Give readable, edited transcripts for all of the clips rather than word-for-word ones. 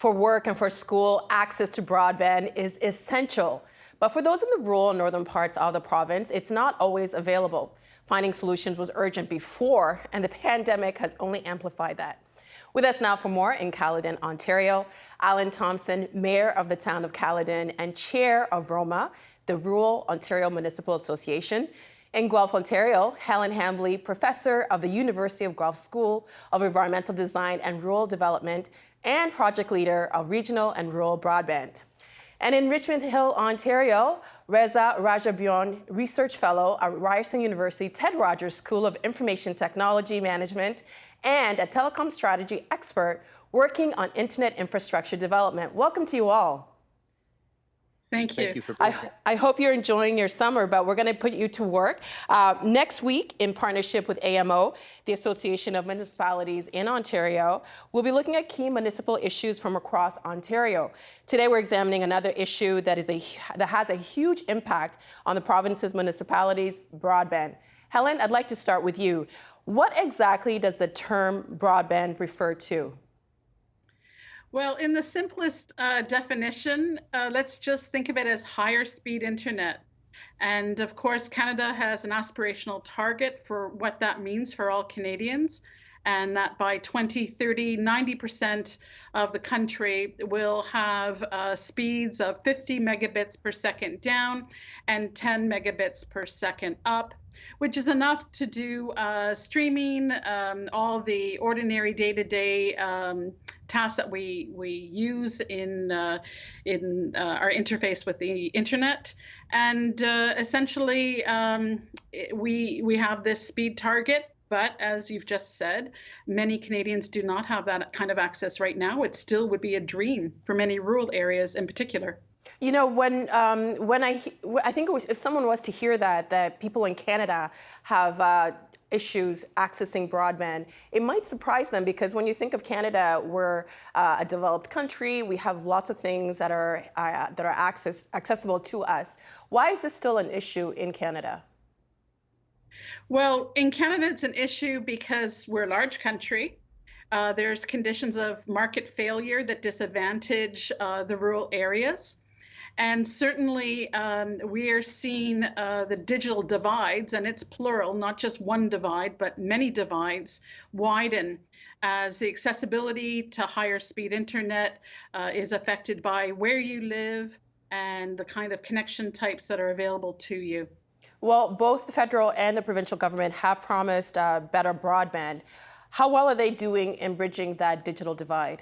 For work and for school, access to broadband is essential. But for those in the rural and northern parts of the province, it's not always available. Finding solutions was urgent before, and the pandemic has only amplified that. With us now for more in Caledon, Ontario, Alan Thompson, Mayor of the town of Caledon and Chair of ROMA, the Rural Ontario Municipal Association. In Guelph, Ontario, Helen Hambley, Professor of the University of Guelph School of Environmental Design and Rural Development and Project Leader of Regional and Rural Broadband. And in Richmond Hill, Ontario, Reza Rajabion, Research Fellow at Ryerson University Ted Rogers School of Information Technology Management and a telecom strategy expert working on internet infrastructure development. Welcome to you all. Thank you. Thank you for being here. I hope you're enjoying your summer, but we're going to put you to work. Next week, in partnership with AMO, the Association of Municipalities in Ontario, we'll be looking at key municipal issues from across Ontario. Today, we're examining another issue that has a huge impact on the province's municipalities, broadband. Helen, I'd like to start with you. What exactly does the term broadband refer to? Well, in the simplest definition, let's just think of it as higher speed internet. And of course, Canada has an aspirational target for what that means for all Canadians, and that by 2030, 90% of the country will have speeds of 50 megabits per second down and 10 megabits per second up, which is enough to do streaming, all the ordinary day-to-day tasks that we use in our interface with the internet. And essentially, we have this speed target. But as you've just said, many Canadians do not have that kind of access right now. It still would be a dream for many rural areas in particular. You know, when I think it was, if someone was to hear that people in Canada have issues accessing broadband, it might surprise them, because when you think of Canada, we're a developed country. We have lots of things that are accessible to us. Why is this still an issue in Canada? Well, in Canada, it's an issue because we're a large country. There's conditions of market failure that disadvantage the rural areas. And certainly, we are seeing the digital divides, and it's plural, not just one divide, but many divides, widen as the accessibility to higher speed internet is affected by where you live and the kind of connection types that are available to you. Well, both the federal and the provincial government have promised better broadband. How well are they doing in bridging that digital divide?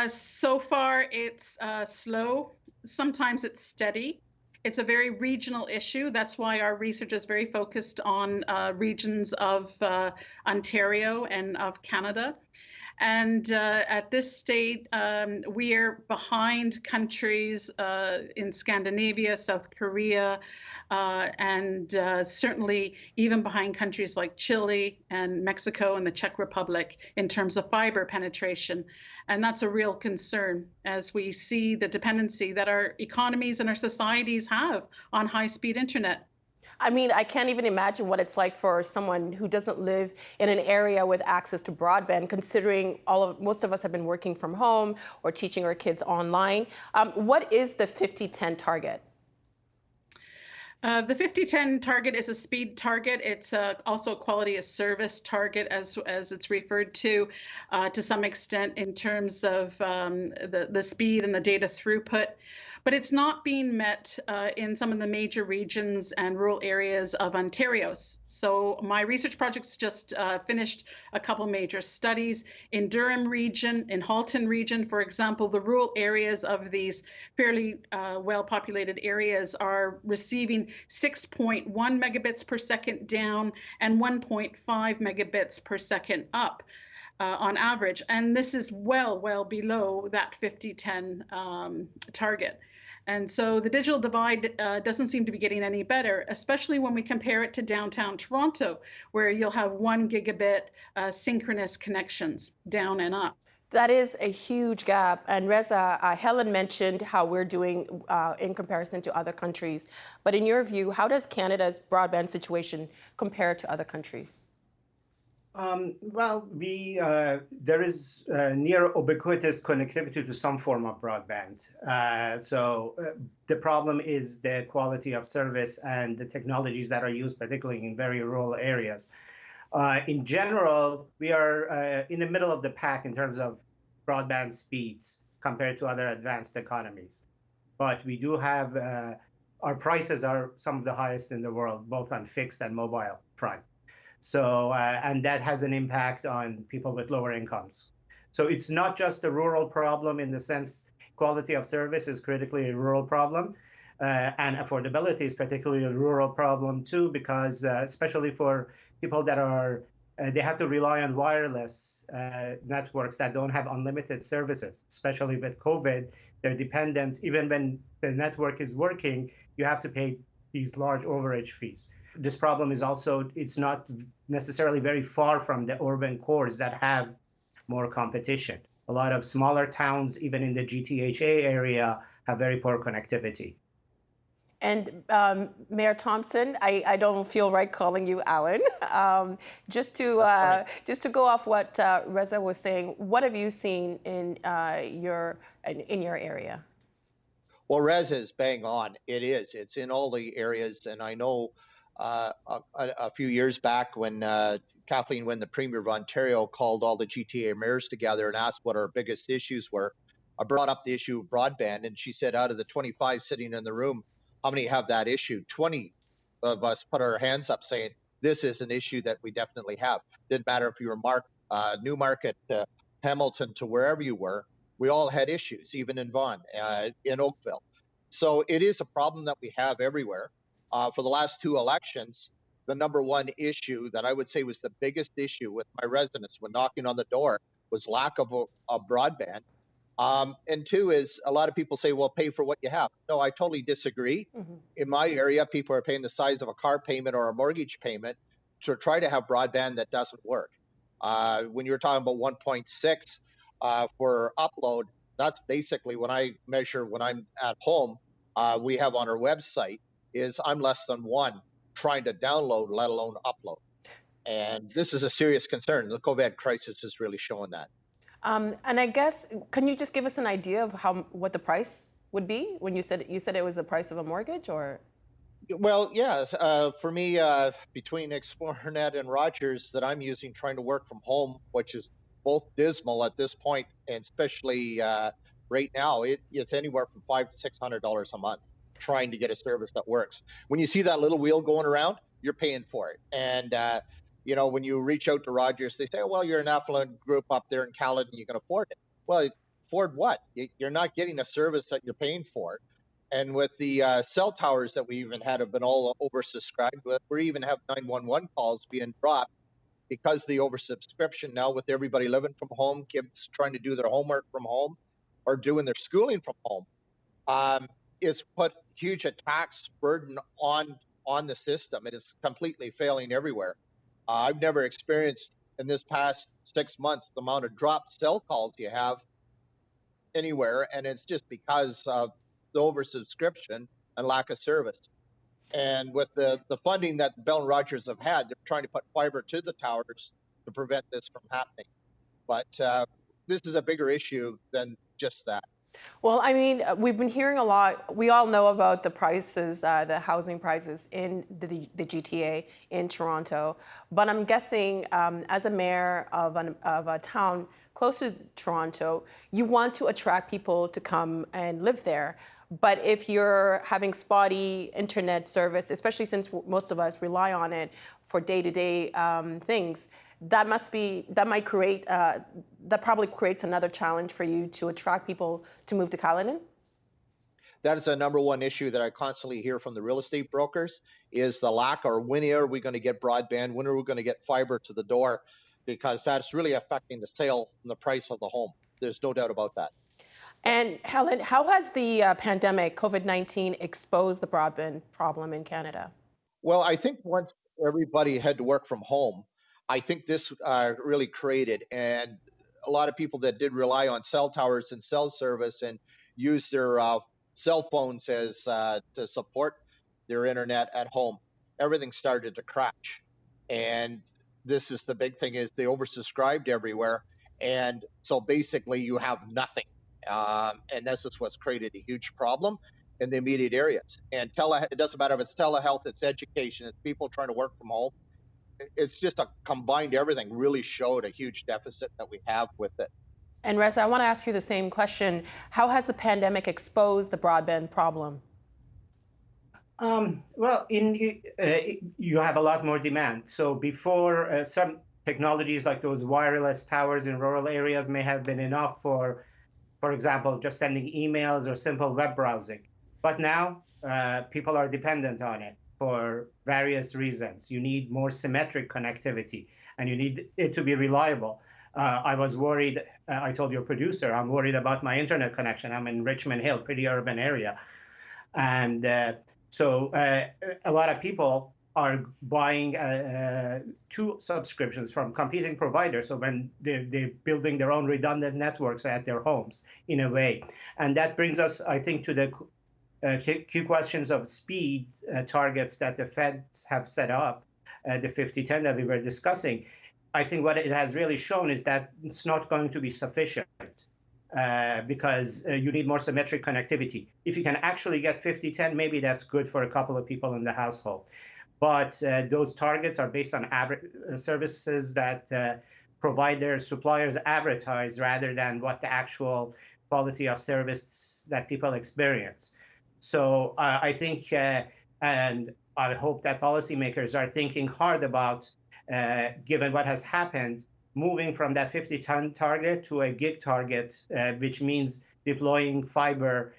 So far, it's slow. Sometimes it's steady. It's a very regional issue. That's why our research is very focused on regions of Ontario and of Canada. And at this state, we are behind countries in Scandinavia, South Korea, and certainly even behind countries like Chile and Mexico and the Czech Republic in terms of fiber penetration. And that's a real concern as we see the dependency that our economies and our societies have on high-speed internet. I mean, I can't even imagine what it's like for someone who doesn't live in an area with access to broadband, considering most of us have been working from home or teaching our kids online. What is the 50-10 target? The 50-10 target is a speed target. It's also a quality of service target, as it's referred to some extent in terms of the speed and the data throughput. But it's not being met in some of the major regions and rural areas of Ontario. So my research project's just finished a couple major studies in Durham region, in Halton region, for example. The rural areas of these fairly well-populated areas are receiving 6.1 megabits per second down and 1.5 megabits per second up. On average, and this is well below that 50-10 target. And so the digital divide doesn't seem to be getting any better, especially when we compare it to downtown Toronto, where you'll have 1 gigabit synchronous connections down and up. That is a huge gap. And Reza, Helen mentioned how we're doing in comparison to other countries. But in your view, how does Canada's broadband situation compare to other countries? Well, there is near ubiquitous connectivity to some form of broadband. The problem is the quality of service and the technologies that are used, particularly in very rural areas. In general, we are in the middle of the pack in terms of broadband speeds compared to other advanced economies. But we do have our prices are some of the highest in the world, both on fixed and mobile front. And that has an impact on people with lower incomes. So it's not just a rural problem in the sense quality of service is critically a rural problem. And affordability is particularly a rural problem too, because especially for people that are, they have to rely on wireless networks that don't have unlimited services, especially with COVID, their dependence, even when the network is working, you have to pay these large overage fees. This problem is also, it's not necessarily very far from the urban cores that have more competition. A lot of smaller towns, even in the GTHA area, have very poor connectivity. And Mayor Thompson, I don't feel right calling you Alan. Just to go off what Reza was saying, what have you seen in your area? Well, Rez is bang on. It is. It's in all the areas, and I know a few years back when Kathleen Wynne, the Premier of Ontario, called all the GTA mayors together and asked what our biggest issues were. I brought up the issue of broadband, and she said, out of the 25 sitting in the room, how many have that issue? 20 of us put our hands up saying, this is an issue that we definitely have. Didn't matter if you were Newmarket, Hamilton, to wherever you were, we all had issues, even in Vaughan, in Oakville. So it is a problem that we have everywhere. For the last two elections, the number one issue that I would say was the biggest issue with my residents when knocking on the door was lack of a broadband. And two is a lot of people say, well, pay for what you have. No, I totally disagree. Mm-hmm. In my area, people are paying the size of a car payment or a mortgage payment to try to have broadband that doesn't work. When you're talking about 1.6 for upload, that's basically when I measure when I'm at home, we have on our website is I'm less than one trying to download, let alone upload. And this is a serious concern. The COVID crisis is really showing that. And I guess, can you just give us an idea of what the price would be when you said it was the price of a mortgage, or? Well, yes. For me, between ExploreNet and Rogers that I'm using, trying to work from home, which is both dismal at this point, and especially right now, it's anywhere from $500 to $600 a month trying to get a service that works. When you see that little wheel going around, you're paying for it. And when you reach out to Rogers, they say, oh, well, you're an affluent group up there in Caledon, you can afford it. Well, afford what? You're not getting a service that you're paying for. And with the cell towers that we even had have been all oversubscribed, we even have 911 calls being dropped because the oversubscription now with everybody living from home, kids trying to do their homework from home or doing their schooling from home. It's put huge a tax burden on the system. It is completely failing everywhere. I've never experienced in this past 6 months the amount of dropped cell calls you have anywhere, and it's just because of the oversubscription and lack of service. And with the funding that Bell and Rogers have had, they're trying to put fiber to the towers to prevent this from happening. But this is a bigger issue than just that. Well, I mean, we've been hearing a lot. We all know about the prices, the housing prices in the GTA in Toronto. But I'm guessing, as a mayor of a town close to Toronto, you want to attract people to come and live there. But if you're having spotty internet service, especially since most of us rely on it for day-to-day things, that probably creates another challenge for you to attract people to move to Caledon? That is a number one issue that I constantly hear from the real estate brokers is the lack, or when are we going to get broadband? When are we going to get fiber to the door? Because that's really affecting the sale and the price of the home. There's no doubt about that. And Helen, how has the pandemic, COVID-19, exposed the broadband problem in Canada? Well, I think once everybody had to work from home, I think this really created, and a lot of people that did rely on cell towers and cell service and use their cell phones as to support their internet at home, everything started to crash. And this is the big thing, is they oversubscribed everywhere. And so basically you have nothing. And this is what's created a huge problem in the immediate areas. And it doesn't matter if it's telehealth, it's education, it's people trying to work from home. It's just a combined everything really showed a huge deficit that we have with it. And Reza, I want to ask you the same question. How has the pandemic exposed the broadband problem? Well, you have a lot more demand. So before, some technologies like those wireless towers in rural areas may have been enough for example, just sending emails or simple web browsing. But now people are dependent on it for various reasons. You need more symmetric connectivity, and you need it to be reliable. I was worried, I told your producer, I'm worried about my internet connection. I'm in Richmond Hill, pretty urban area. And so a lot of people are buying two subscriptions from competing providers. So when they're building their own redundant networks at their homes in a way. And that brings us, I think, to the key questions of speed targets that the feds have set up, the 50-10 that we were discussing. I think what it has really shown is that it's not going to be sufficient. Because you need more symmetric connectivity. If you can actually get 50-10, maybe that's good for a couple of people in the household. But those targets are based on services that providers, suppliers advertise rather than what the actual quality of service that people experience. So I think, and I hope that policymakers are thinking hard about, given what has happened, moving from that 50-10 target to a gig target, which means deploying fiber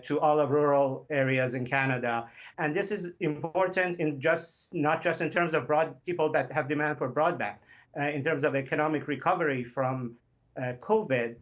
to all of rural areas in Canada. And this is important in not just in terms of people that have demand for broadband, in terms of economic recovery from COVID.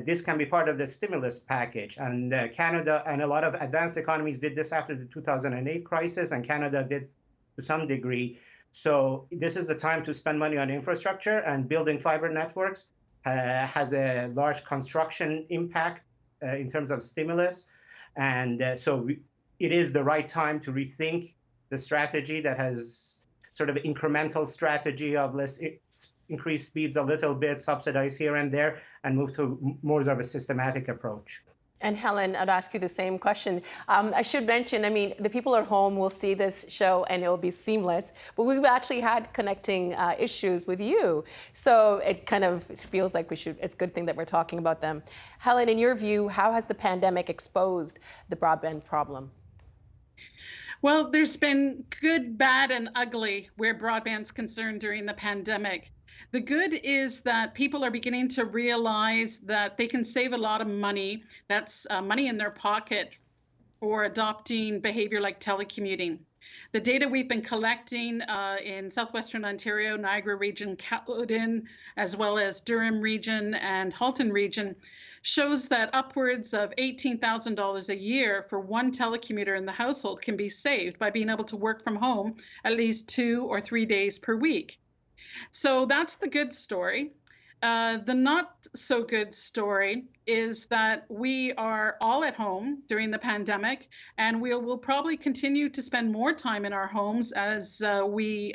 This can be part of the stimulus package. And Canada and a lot of advanced economies did this after the 2008 crisis, and Canada did to some degree. So this is the time to spend money on infrastructure, and building fiber networks has a large construction impact in terms of stimulus. And it is the right time to rethink the strategy that has sort of incremental strategy of let's increase speeds a little bit, subsidize here and there, and move to more of a systematic approach. And Helen, I'd ask you the same question. I should mention, I mean, the people at home will see this show and it will be seamless, but we've actually had connecting issues with you. So it kind of feels like it's a good thing that we're talking about them. Helen, in your view, how has the pandemic exposed the broadband problem? Well, there's been good, bad, and ugly where broadband's concerned during the pandemic. The good is that people are beginning to realize that they can save a lot of money. That's money in their pocket for adopting behavior like telecommuting. The data we've been collecting in southwestern Ontario, Niagara region, Caledon, as well as Durham region and Halton region, shows that upwards of $18,000 a year for one telecommuter in the household can be saved by being able to work from home at least 2 or 3 days per week. So that's the good story. The not so good story is that we are all at home during the pandemic, and we'll probably continue to spend more time in our homes as we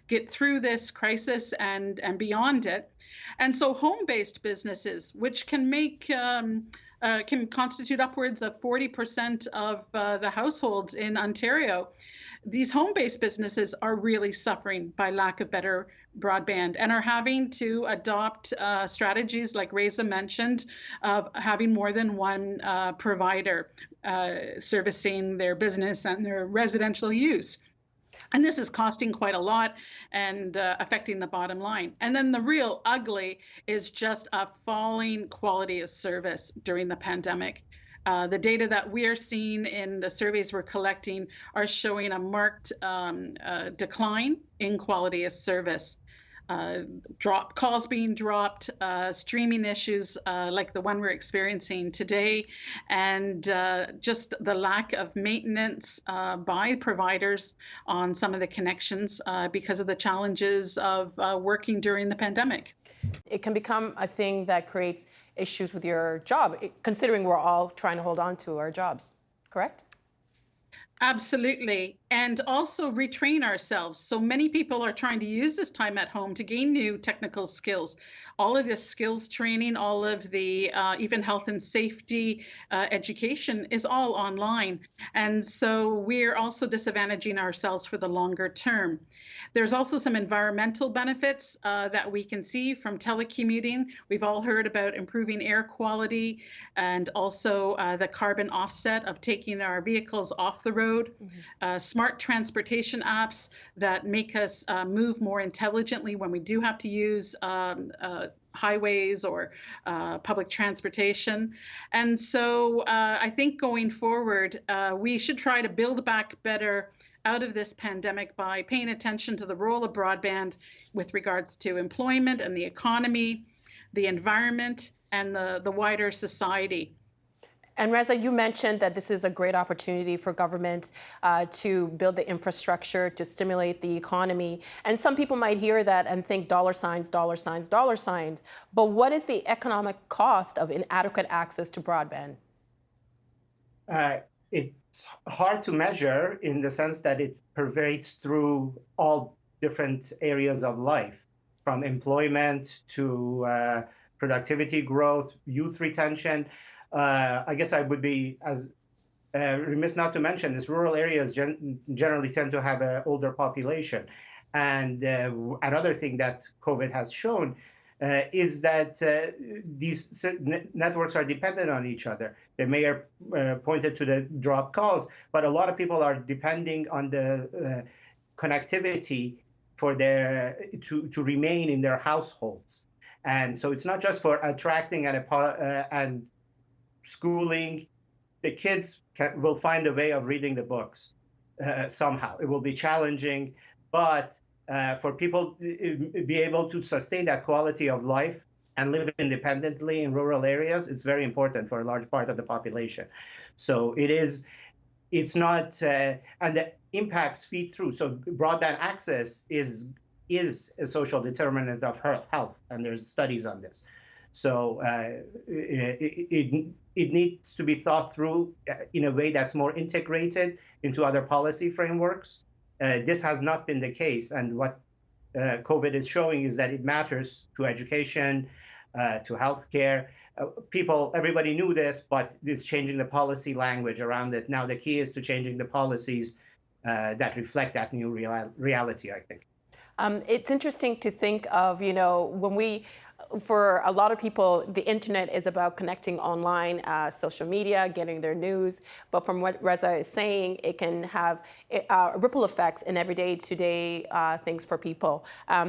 get through this crisis and beyond it. And so home-based businesses, which can make can constitute upwards of 40% of the households in Ontario, these home-based businesses are really suffering by lack of better broadband and are having to adopt strategies like Reza mentioned of having more than one provider servicing their business and their residential use. And this is costing quite a lot and affecting the bottom line. And then the real ugly is just a falling quality of service during the pandemic. The data that we are seeing in the surveys we're collecting are showing a marked decline in quality of service. Calls being dropped, streaming issues like the one we're experiencing today, and just the lack of maintenance by providers on some of the connections because of the challenges of working during the pandemic. It can become a thing that creates issues with your job, considering we're all trying to hold on to our jobs, correct? Absolutely. And also retrain ourselves. So many people are trying to use this time at home to gain new technical skills. All of this skills training, all of the even health and safety education is all online. And so we're also disadvantaging ourselves for the longer term. There's also some environmental benefits that we can see from telecommuting. We've all heard about improving air quality and also the carbon offset of taking our vehicles off the road. Smart transportation apps that make us move more intelligently when we do have to use highways or public transportation. And so I think going forward, we should try to build back better out of this pandemic by paying attention to the role of broadband with regards to employment and the economy, the environment, and the wider society. And Reza, you mentioned that this is a great opportunity for government to build the infrastructure to stimulate the economy. And some people might hear that and think dollar signs, dollar signs, dollar signs. But what is the economic cost of inadequate access to broadband? It's hard to measure in the sense that it pervades through all different areas of life, from employment to productivity growth, youth retention. I guess I would be as remiss not to mention this: rural areas generally tend to have an older population. And another thing that COVID has shown is that these networks are dependent on each other. The mayor pointed to the drop calls, but a lot of people are depending on the connectivity for to remain in their households. And so it's not just for attracting and schooling. The kids will find a way of reading the books somehow. It will be challenging, but for people to be able to sustain that quality of life and live independently in rural areas, it's very important for a large part of the population. So it's not, and the impacts feed through. So broadband access is a social determinant of health, and there's studies on this. So it needs to be thought through in a way that's more integrated into other policy frameworks. This has not been the case, and what COVID is showing is that it matters to education, to healthcare. Everybody knew this, but it's changing the policy language around it. Now the key is to changing the policies that reflect that new reality, I think. It's interesting to think of, for a lot of people, the internet is about connecting online, social media, getting their news. But from what Reza is saying, it can have ripple effects in everyday today things for people.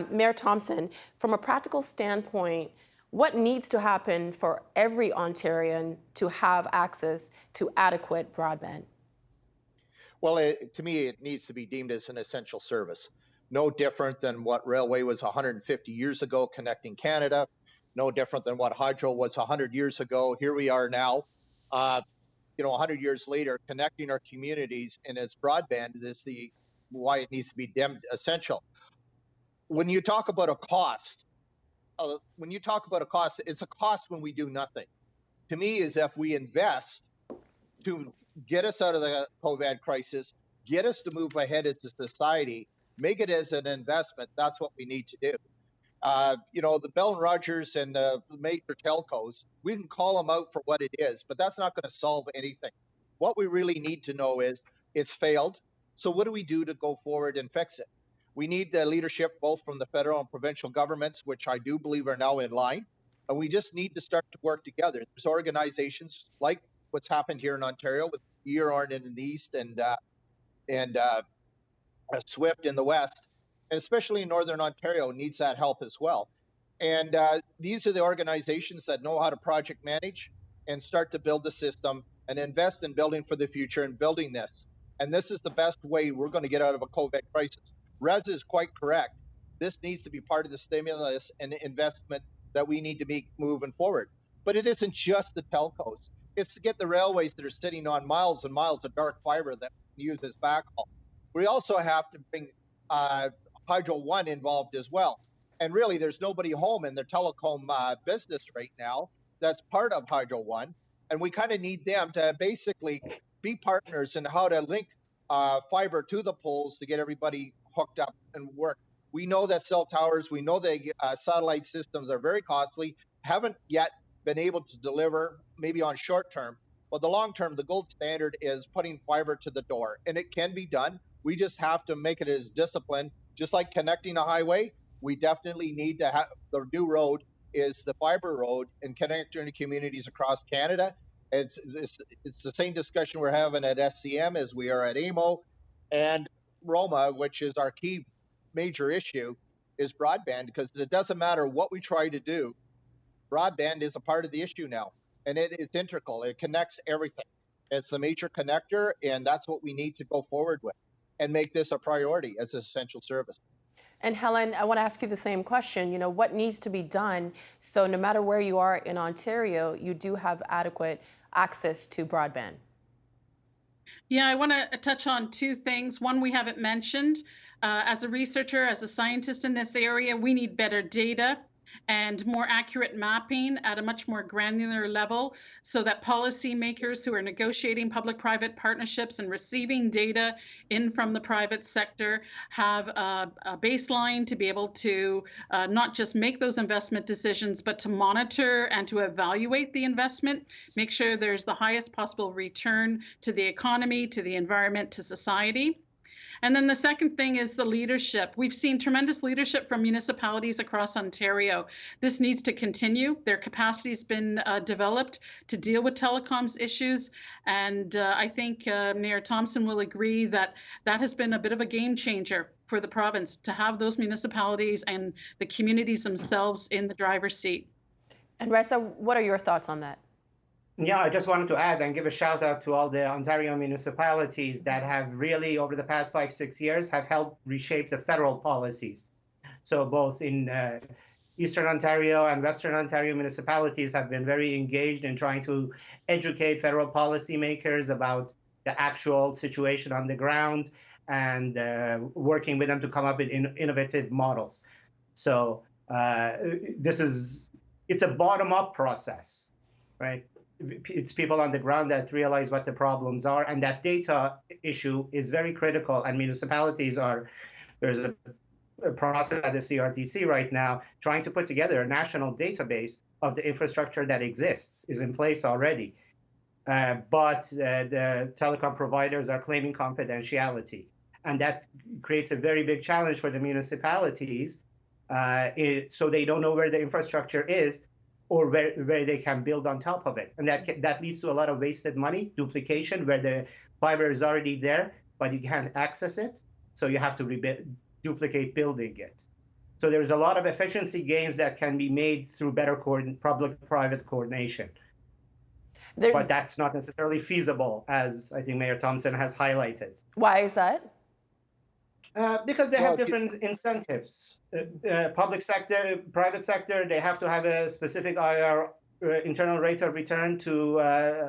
Mayor Thompson, from a practical standpoint, what needs to happen for every Ontarian to have access to adequate broadband? Well, to me, it needs to be deemed as an essential service. No different than what railway was 150 years ago, connecting Canada. No different than what hydro was 100 years ago. Here we are now, 100 years later, connecting our communities, and as broadband is why it needs to be deemed essential. When you talk about a cost, it's a cost when we do nothing. To me, is if we invest to get us out of the COVID crisis, get us to move ahead as a society, make it as an investment. That's what we need to do. The Bell and Rogers and the major telcos, we can call them out for what it is, but that's not going to solve anything. What we really need to know is it's failed. So what do we do to go forward and fix it? We need the leadership both from the federal and provincial governments, which I do believe are now in line. And we just need to start to work together. There's organizations like what's happened here in Ontario with EARN in the east and SWIFT in the west, and especially in Northern Ontario needs that help as well. And these are the organizations that know how to project manage and start to build the system and invest in building for the future and building this. And this is the best way we're going to get out of a COVID crisis. Rez is quite correct. This needs to be part of the stimulus and investment that we need to make moving forward. But it isn't just the telcos. It's to get the railways that are sitting on miles and miles of dark fiber that we use as backhaul. We also have to bring Hydro One involved as well. And really, there's nobody home in their telecom business right now that's part of Hydro One. And we kind of need them to basically be partners in how to link fiber to the poles to get everybody hooked up and work. We know that cell towers, we know that satellite systems are very costly, haven't yet been able to deliver, maybe on short term. But the long term, the gold standard is putting fiber to the door, and it can be done. We just have to make it as disciplined, just like connecting a highway. We definitely need to have the new road is the fiber road and connecting communities across Canada. It's the same discussion we're having at SCM as we are at AMO and Roma, which is our key major issue, is broadband, because it doesn't matter what we try to do, broadband is a part of the issue now, and it's integral. It connects everything. It's the major connector, and that's what we need to go forward with and make this a priority as an essential service. And Helen, I want to ask you the same question. You know, what needs to be done so no matter where you are in Ontario, you do have adequate access to broadband? Yeah, I want to touch on two things. One, we haven't mentioned. As a researcher, as a scientist in this area, we need better data and more accurate mapping at a much more granular level so that policymakers who are negotiating public-private partnerships and receiving data in from the private sector have a baseline to be able to not just make those investment decisions, but to monitor and to evaluate the investment, make sure there's the highest possible return to the economy, to the environment, to society. And then the second thing is the leadership. We've seen tremendous leadership from municipalities across Ontario. This needs to continue. Their capacity has been developed to deal with telecoms issues. And I think Mayor Thompson will agree that that has been a bit of a game changer for the province to have those municipalities and the communities themselves in the driver's seat. And Ressa, what are your thoughts on that? Yeah, I just wanted to add and give a shout out to all the Ontario municipalities that have really, over the past 5-6 years, have helped reshape the federal policies. So both in Eastern Ontario and Western Ontario municipalities have been very engaged in trying to educate federal policymakers about the actual situation on the ground and working with them to come up with innovative models. So it's a bottom-up process, right? It's people on the ground that realize what the problems are, and that data issue is very critical. And municipalities there's a process at the CRTC right now trying to put together a national database of the infrastructure that exists, is in place already. But the telecom providers are claiming confidentiality. And that creates a very big challenge for the municipalities. So they don't know where the infrastructure is, or where they can build on top of it. And that leads to a lot of wasted money, duplication, where the fiber is already there, but you can't access it. So you have to duplicate building it. So there's a lot of efficiency gains that can be made through better public-private coordination. But that's not necessarily feasible, as I think Mayor Thompson has highlighted. Why is that? Because they have different incentives. Public sector, private sector, they have to have a specific IR, internal rate of return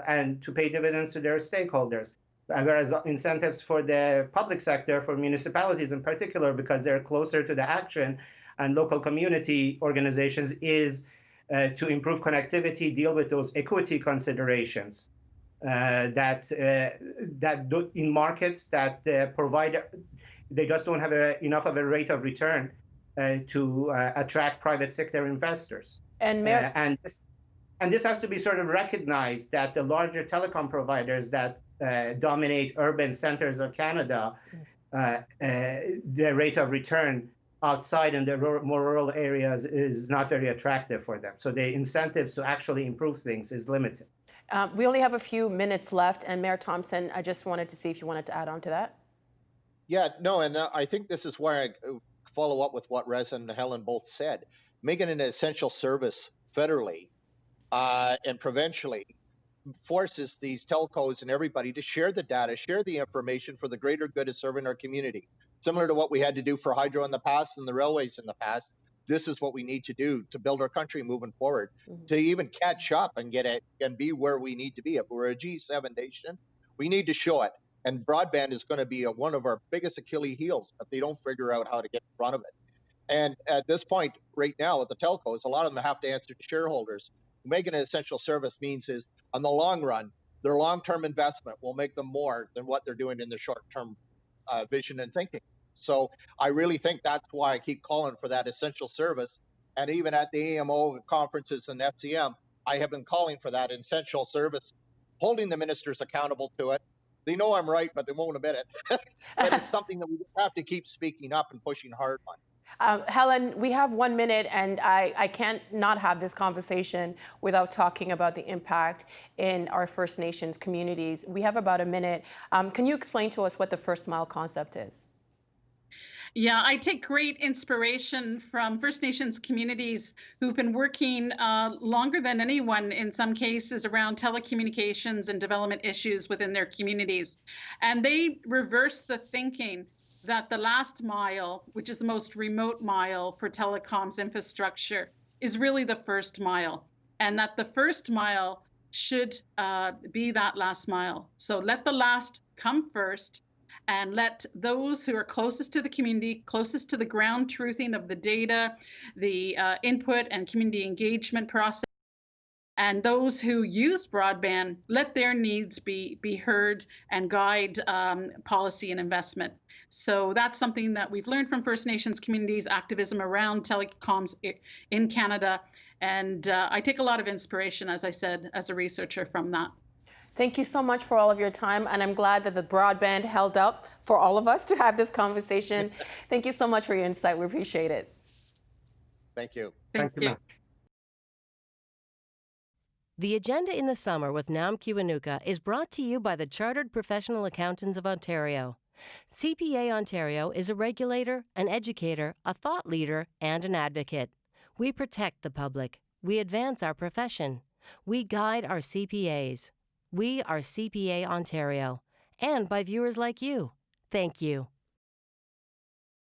and to pay dividends to their stakeholders. Whereas incentives for the public sector, for municipalities in particular, because they're closer to the action and local community organizations, is to improve connectivity, deal with those equity considerations that in markets that provide. They just don't have enough of a rate of return to attract private sector investors. And this has to be sort of recognized, that the larger telecom providers that dominate urban centers of Canada, their rate of return outside in the more rural areas is not very attractive for them. So the incentives to actually improve things is limited. We only have a few minutes left, and Mayor Thompson, I just wanted to see if you wanted to add on to that. Yeah, no, and I think this is where I follow up with what Rez and Helen both said. Making an essential service federally and provincially forces these telcos and everybody to share the data, share the information for the greater good of serving our community. Similar to what we had to do for hydro in the past and the railways in the past, this is what we need to do to build our country moving forward, to even catch up and get it and be where we need to be. If we're a G7 nation, we need to show it. And broadband is going to be one of our biggest Achilles heels if they don't figure out how to get in front of it. And at this point, right now, with the telcos, a lot of them have to answer to shareholders. Making an essential service means is, on the long run, Their long-term investment will make them more than what they're doing in the short-term vision and thinking. So I really think that's why I keep calling for that essential service. And even at the AMO conferences and FCM, I have been calling for that essential service, holding the ministers accountable to it. They know I'm right, but they won't admit it. But it's something that we have to keep speaking up and pushing hard on. Helen, we have 1 minute, and I can't not have this conversation without talking about the impact in our First Nations communities. We have about a minute. Can you explain to us what the First Mile concept is? Yeah, I take great inspiration from First Nations communities who've been working longer than anyone in some cases around telecommunications and development issues within their communities. And they reverse the thinking that the last mile, which is the most remote mile for telecoms infrastructure, is really the first mile, and that the first mile should be that last mile. So let the last come first, and let those who are closest to the community, closest to the ground truthing of the data, the input and community engagement process, and those who use broadband, let their needs be heard and guide policy and investment. So that's something that we've learned from First Nations communities, activism around telecoms in Canada. And I take a lot of inspiration, as I said, as a researcher from that. Thank you so much for all of your time, and I'm glad that the broadband held up for all of us to have this conversation. Thank you so much for your insight. We appreciate it. Thank you. Thank you. The Agenda in the Summer with Nam Kiwanuka is brought to you by the Chartered Professional Accountants of Ontario. CPA Ontario is a regulator, an educator, a thought leader, and an advocate. We protect the public. We advance our profession. We guide our CPAs. We are CPA Ontario, and by viewers like you. Thank you.